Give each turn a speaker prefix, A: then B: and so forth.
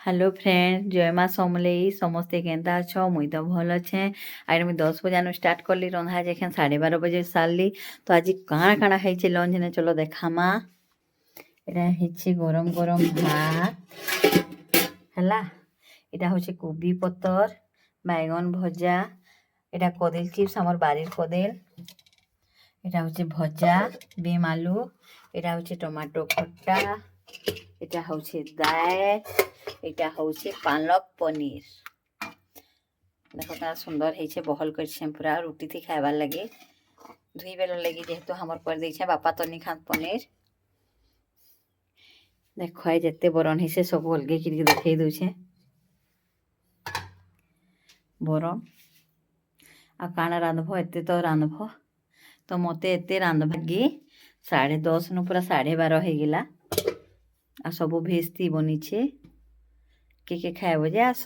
A: Hello friend जय माँ समलेई समस्ते केन्ता अछ मुई तो भल अच्छे आर मुई 10 बजे स्टार्ट करली रंधा जेखें 12:30 बजे सारली तो आज काଣା काଣା है लंच ने चलो देखामा एटा गरम गरम भात है एटा हूँ कोबी पतर बैगन भजा एटा कदेल चिप्स आमर बारिर कदेल एटा हूँ भजा बीम आलू एटा हूँ टमाटो खट्टा एटा हूँ दाल एटा हूँ पालक पनीर देखो क्या सुंदर है बहल कर पूरा रुटी थी खाइबार लगे धुई बेल लगे जेहेतु हमर कर दे बापा तो नहीं खात पनीर देख जिते बरन है सब अलगे कि देखे दूचे बरन आ काଣା रांधब एते तो रांधब तो मत एत रांधबागे 10:30 नु पूरा 12:30 हो गला आ सब भेज थी बनीचे के खाए जे आस।